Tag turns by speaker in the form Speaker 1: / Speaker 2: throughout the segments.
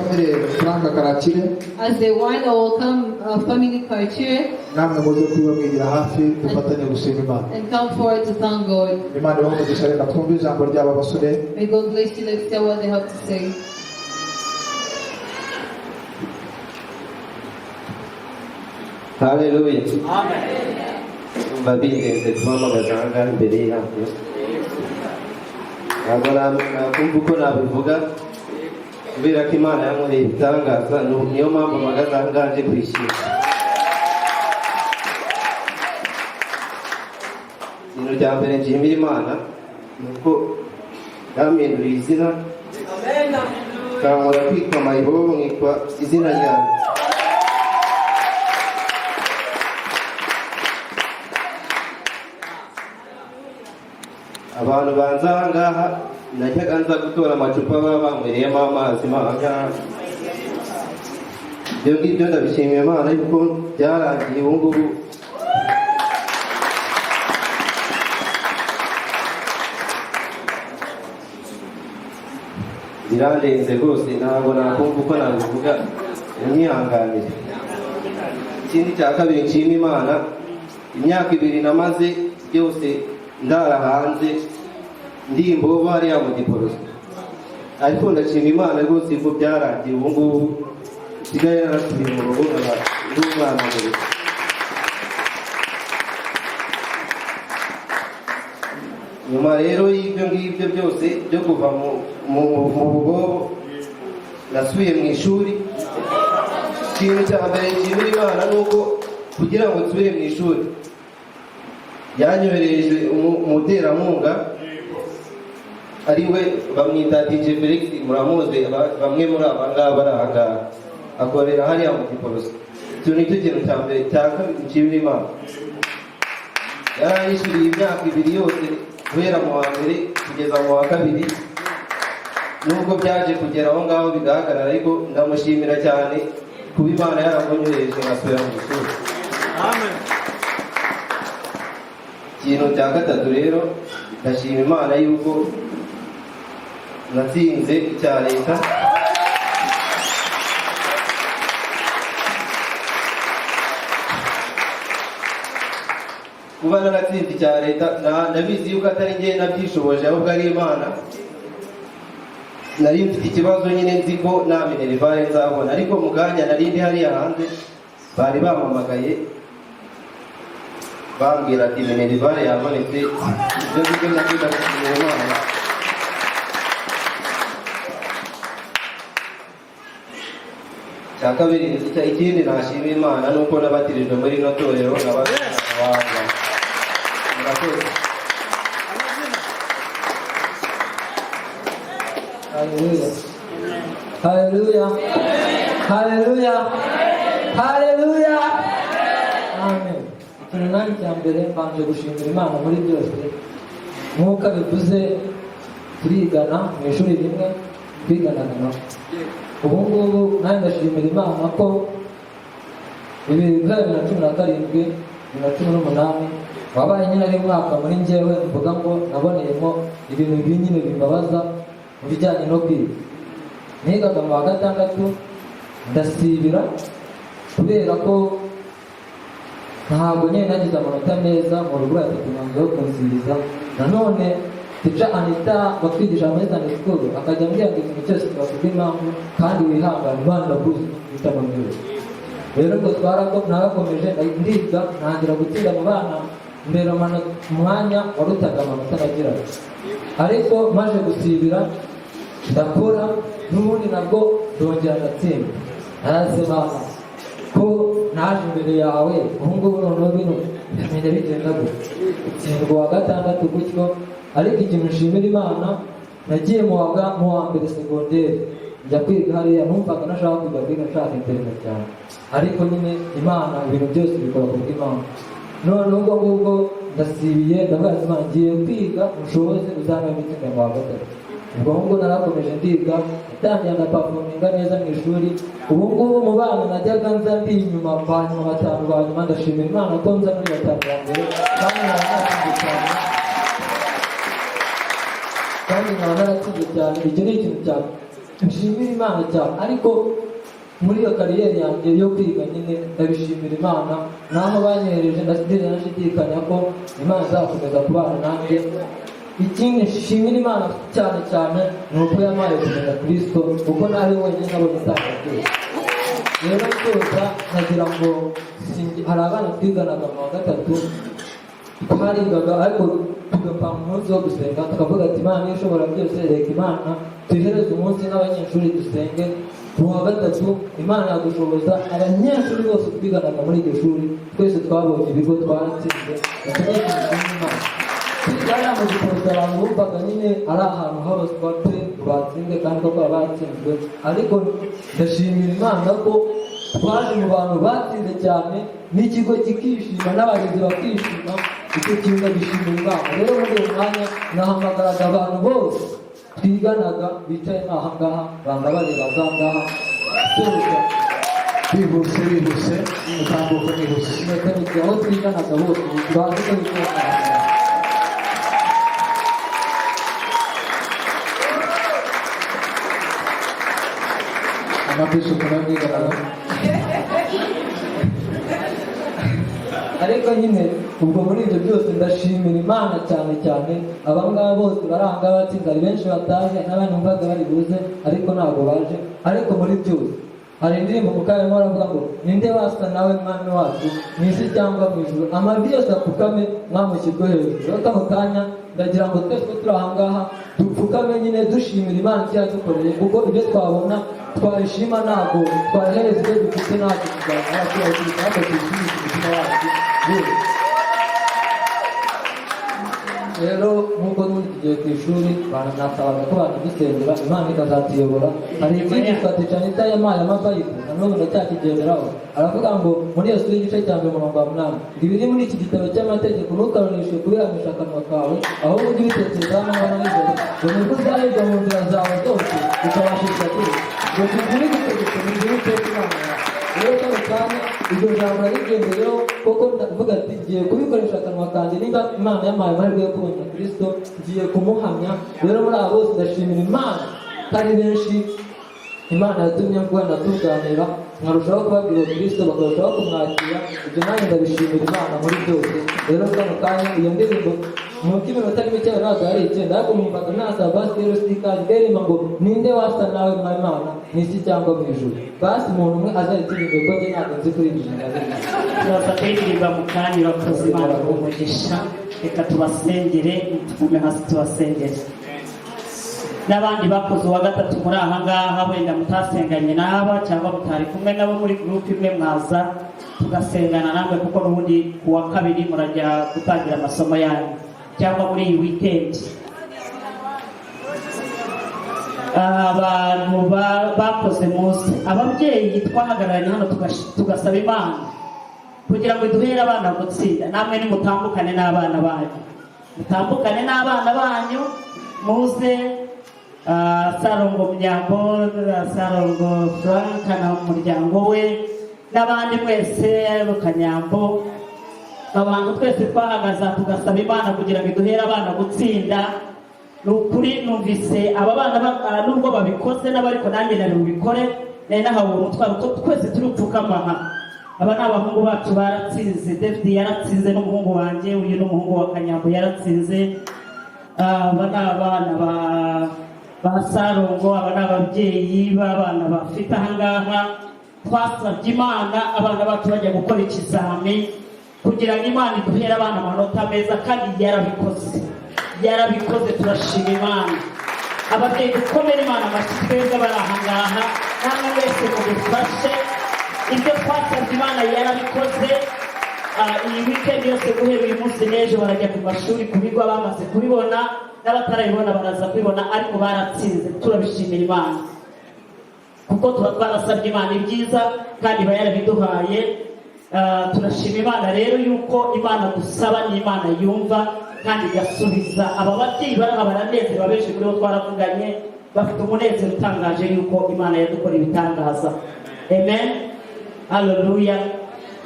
Speaker 1: famille Frank Karakire
Speaker 2: as they wind our family culture
Speaker 1: namwe muze kwibabwira hafi dufatanye gushima Imana
Speaker 2: and come forward to thank God.
Speaker 1: Imana ibahe umugisha reka twumve ijambo ry'aba basore
Speaker 2: May God bless you. Let's hear what they have to say.
Speaker 3: Hallelujah. Amen. Babingenze twamagaza ahangaha imbere y'inama ntabwo nakumva uko nabivuga kubera ko Imana yankoreye ibitangaza niyo mpamvu mpagaze ahangaha nje kwishima. Ikintu cya mbere nshimira Imana ni uko yampinduriye izina kankora kwitwa Mayibobo nkitwa izina ryanjye. Abantu banza ahangaha najyaga nza gutora amacupa baba banywereyemo amazi ahangaha. Ibyo ngibyo ndabishimiye Imana yuko byarangiye ubu ngubu birandenze rwose ntabwo nakumva uko nabivuga munyihanganire. Ikindi cya kabiri nshima Imana imyaka 2 namaze byose ndara hanze ndi imbobo hariya mu Giporoso ariko ndashima Imana rwose ko byarangiye ubu ngubu nsigaye narasubiye mu rugo n'umwana wanjye. Nyuma rero y'ibyo ngibyo byose byo kuva mu bugobo nasubiye mu ishuri. Ikintu cya mbere nshimira Imana ni uko kugira ngo nsubire mu ishuri yanyohereje umuterankunga ari we bamwita DJ Felix muramuzi bamwe muri aba ngaba bari ahangaha akorera hariya mu Giporoso. Icyo ni cyo kintu cya mbere cya kabiri nshimira Imana yaranyishyuriye imyaka 2 yose guhera mu wa mbere kugeza mu wa kabiri nubwo byaje kugera aho ngaho bigahagarara ariko ndamushimira cyane kuba Imana yaramunyohereje ngasubira mu ishuri. Amen. Ikintu cya gatatu rero ndashima Imana yuko natsinze icya leta. Kuba naratsinze icya leta ndabizi yuko atari njye nabyishoboje ahubwo ari Imana. Nari mfite ikibazo nyine nzi ko nta minerivare nzabona ariko mu kanya nari ndi hariya hanze bari bampamagaye bambwira ati minerivare yabonetse. Ibyo ngibyo nakwita gushimira Imana. Cya kabiri ikindi nashimira Imana ni uko nabatirijwe muri ino torero nk'abahanga. Murakoze.
Speaker 4: Hallelujah. Hallelujah. Hallelujah. Hallelujah. Amen. Ikintu nanjye cya mbere mbanje gushimira Imana muri byose nk'uko bivuze turigana mu ishuri rimwe twiganaga nawe. Ubu ngubu nanjye ndashimira Imana ko 2017 2018 wabaye nyine ari umwaka muri njyewe mvuga ngo naboneyemo ibintu nyine bimbabaza mu bijyanye no kwiga. Nigaga mu wa 6 ndasibira kubera ko ntabwo nyine nagize amanota meza mu rugo yafite umwanzuro wo kunsibiza. Nanone Teacher Anita batwigisha muri Sunday School akajya ambwira ngo ikintu cyose kibavuga impamvu kandi wihangane Imana irakuzi bitamubwira. Rero ngo narakomeje ndiga ntangira gutsinda mu bana mbere umwanya warutaga amanota nagiraga ariko maje gusibira ndakora n'ubundi nabwo ndongera ndatsinda. Arasema ko naje imbere yawe ubu ngubu noneho bino bimenya bigenda gutya tsindwa wa 6 gutyo. Ariko ikintu nshimira Imana nagiye mu wa mbere segonderi njya kwiga hariya numvaga nashaka kujya kwiga nshaka internet cyane ariko nyine Imana ibintu byose bikora ku bw'Imana. None ubwo ndasibiye ndavuga ati Imana ngiye kwiga ushoboze uzampa imitsinda mu wa 3. Ubwo ngo narakomeje ndiga ntangiye ndaperforminga neza mu ishuri. Ubu ngubu mu bana najyaga nza ndi inyuma banyuma 5 banyuma ndashimira Imana ko nza muri 5 ya mbere kandi naratsinze cyane. Icyo ni ikintu nshimira Imana cyane, ariko muri iyo kariyeri yanjye yo kwiga nyine ndabishimira Imana, naho banyohereje ndashidikanya ko Imana izakomeza kubana nanjye. Ikindi nshimira Imana cyane cyane ni uko yamaye kumenya Kristo, kuko nawe wenyine nabonye itanga byose. Rero nsoza nkagira ngo hari abana twiganaga mu wa gatatu, twarigaga ariko tugapanga umunsi wo gusenga, tukavuga ati Imana iyo ishobora byose, reka Imana tuyihereze umunsi n'abanyeshuri dusenge. Mu wa gatatu Imana yadushoboza, abanyeshuri bose twiganaga muri iryo shuri twese twabonye ibigo twaratsinze. Bakeneye gushima Imana. Twigana mu gikoresho abantu bumvaga nyine ari ahantu habaswa pe batsinze kandi koko batsinzwe, ariko ndashimira Imana ko twaje mu bantu batsinze cyane, n'ikigo kikishima n'abayobozi bakishima. Icyo kintu ndabishimira Imana. Rero muri uwo mwanya nahamagaraga abantu bose twiganaga bicaye aha ngaha, banga bareba aha ngaha, soza
Speaker 1: bihuse utambuka bihuse.
Speaker 4: sinatanikiye aho twiganaga bose bazi ko bicaye aha ngaha.
Speaker 1: Amapisi ukunamwiganaga.
Speaker 4: Ariko nyine ubwo muri ibyo byose ndashimira Imana cyane cyane. Abangaba bose baranga batsinze, ari benshi bataje n'abandi mvaga bari buze ariko ntabwo baje. Ariko muri byose hari indirimbo mukayemo aravuga ngo ninde wasa nawe mwami wacu mu isi cyangwa mu ijuru, amavi yose apfukame mwamushyirwe hejuru. Rero kano kanya ndagira ngo twese ko turi aha ngaha dupfukame nyine dushimira Imana icyo yadukoreye, kuko ibyo twabona twabishima ntabwo twahereza ibyo dufite ntacyo tuzagira abaturage ntabwo tuyishimisha umutima wacu. Rero nk'uko n'ubundi tugiye ku ishuri banasabaga ko banadusengera Imana ikazatuyobora. Hari ikindi Janita yamaye amabayibuli na none ndacyakigenderaho, aravuga ngo muri Yesu y'igice cya 8 ibiri muri iki gitabo cy'amategeko ntukarunishe kubiramisha akanwa kawe, ahubwo ujye ubitekerezaho amanywa na nijoro, ngo nibwo uzahirwa mu nzira zawe zose ukabashisha kure, ngo tugire igitegeko mugire iteka Imana yawe. Rero kano kanya iryo jambo narigendeyeho, kuko ndavuga ati ngiye kubikoresha akanwa kanjye, niba Imana yampaye amahirwe yo kubona Kristo ngiye kumuhamya. Rero muri abo bose ndashimira Imana kandi benshi Imana yatumye wenda tuganira nkarushaho kubabwira Kristo bakarushaho kumwakira. Ibyo nanjye ndabishimira Imana muri byose. Rero kano kanya iyo ndirimbo mu by'iminota mike ntabwo ari icyenda, ariko mwumvaga nasaba basi rero sitikazi derima ngo ninde wasa nawe mwa Imana mu isi cyangwa mu ijuru. Basi umuntu umwe azayitirimbwe ko njye ntabwo nzi kuririmba.
Speaker 5: turaza kuririmba mu kanya, urakoze Imana umugisha. Reka tubasengere, tuvume hasi tubasengere. N'abandi bakoze uwa gatatu muri aha ngaha, wenda mutasenganye n'aba cyangwa mutari kumwe nabo muri gurupe imwe, mwaza tugasengana namwe, kuko n'ubundi ku wa kabiri murajya gutangira amasomo yanyu cyangwa muri iyi wikendi. Abantu bakoze munsi, ababyeyi twahagararanye hano tugasaba Imana kugira ngo iduhere abana gutsinda. Namwe nimutambukane n'abana banyu, mutambukane n'abana banyu, muze Sarongo Mnyambo, Sarongo Frank na umuryango we, n'abandi mwese Kanyambo, abantu twese twahagaza tugasaba Imana kugira ngo iduhere abana gutsinda. Ni ukuri numvise aba bana nubwo babikoze n'abariko nanjye nari bubikore, nari nahawe umutwaro twese turupfukama. Aba ni abahungu bacu baratsinze, David yaratsinze n'umuhungu wanjye, uyu n'umuhungu wa Kanyambo yaratsinze. Aba ni abana ba Sarongo, aba ni ababyeyi b'abana bafite aha ngaha. Twasabye Imana abana bacu bajya gukora ikizami kugira ngo Imana iduhere abana amanota meza, kandi yarabikoze. Turashima Imana. Ababyeyi dukomere Imana amashyi twebwe bari aha ngaha, namwe wese mudufashe. Ibyo twasabye Imana yarabikoze. Iyi weekend yose guhera uyu munsi n'ejo barajya ku mashuri, ku bigo bamaze kubibona, n'abatarabibona baraza kubibona, ariko baratsinze. Turabishimira Imana kuko twarasabye Imana ibyiza kandi iba yarabiduhaye. Turashima Imana rero yuko Imana dusaba ni Imana yumva kandi igasubiza. Aba babyeyi baraha baranezerewe, benshi kuri bo twaravuganye bafite umunezero utangaje yuko Imana yadukora ibitangaza. Amen, haleluya.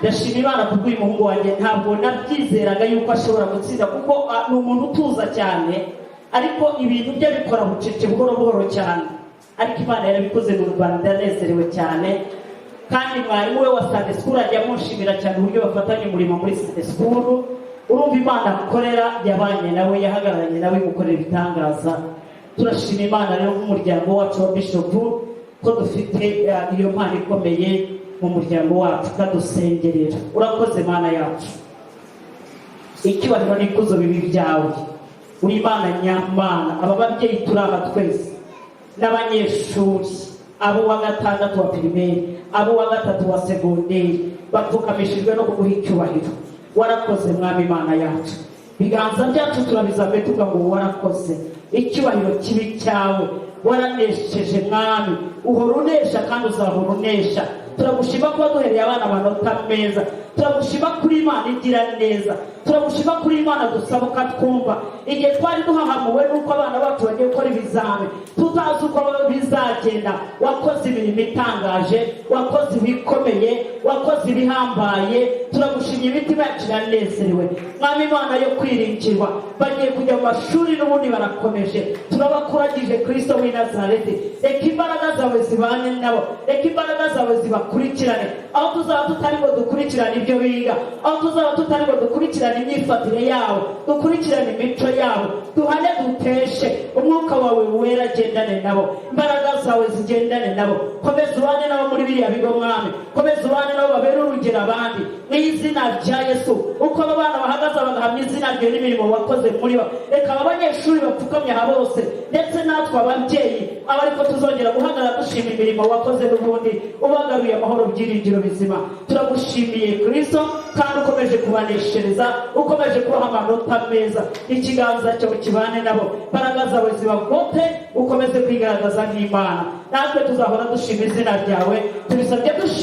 Speaker 5: Ndashima Imana kuko uyu muhungu wanjye ntabwo nabyizeraga yuko ashobora gutsinda, kuko ni umuntu utuza cyane, ariko ibintu bye bikora bucece buhoro buhoro cyane. ariko Imana yarabikoze mu Rwanda, ndanezerewe cyane. Kandi mwarimu we wa Sunday School ajya amushimira cyane uburyo bafatanya umurimo muri Sunday School. Urumva Imana akorera, yabanye nawe, yahagararanye nawe gukorera ibitangaza. Turashima Imana rero nk'umuryango wacu wa Bishop ko dufite iyo mpano ikomeye mu muryango wacu, kadusengerera. Urakoze Mana yacu, icyubahiro n'ikuzo bibi byawe. Uri Imana nyamana. Aba babyeyi turaba twese n'abanyeshuri, abo wa gatandatu wa primaire, abo wa gatatu wa segonderi, bapfukamishijwe no kuguha icyubahiro. Warakoze Mwami Imana yacu, biganza byacu turabizambe tuvuga ngo warakoze. Icyubahiro kibi cyawe, waranesheje Mwami, uhora unesha kandi uzahora unesha. Turagushima ko waduhereye abana amanota meza, turagushima kuri Imana igira neza, turagushima kuri Imana dusaba ukatwumva. Igihe twari duhahamuwe nuko abana bacu bagiye gukora ibizami, tutazi uko bizagenda, wakoze imirimo itangaje, wakoze ibikomeye, wakoze ibihambaye. Turagushimye, imitima yacu iranezerewe Mwami Imana yo kwiringirwa. Bagiye kujya mu mashuri n'ubundi barakomeje, turabakuragije Kristo w'i Nazareti. Reka imbaraga zawe zibane nabo, reka imbaraga zawe zibakurikirane. Aho tuzaba tutari ngo dukurikirane ibyo biga, aho tuzaba tutari ngo dukurikirane imyifatire yabo, dukurikirane imico yabo, duhane duteshe. Umwuka wawe wera agendane nabo, imbaraga zawe zigendane nabo. Komeza ubane nabo muri biriya bigo Mwami, komeza ubane nabo babere urugero abandi mu izina rya Yesu. Uko aba bana bahagaze bagahamya izina ryawe n'imirimo wakoze muri bo, reka aba banyeshuri bapfukamye aha bose, ndetse natwe ababyeyi aba ariko tuzongera guhagarara dushima imirimo wakoze n'ubundi ubagaruye amahoro, byiringiro bizima. Turagushimiye Kristo, kandi ukomeje kubaneshereza, ukomeje kubaha amanota meza. Ikiganza cyawe kibane nabo, imbaraga zawe zibagote, ukomeze kwigaragaza nk'Imana. Natwe tuzahora dushima izina ryawe, tubisabye dushima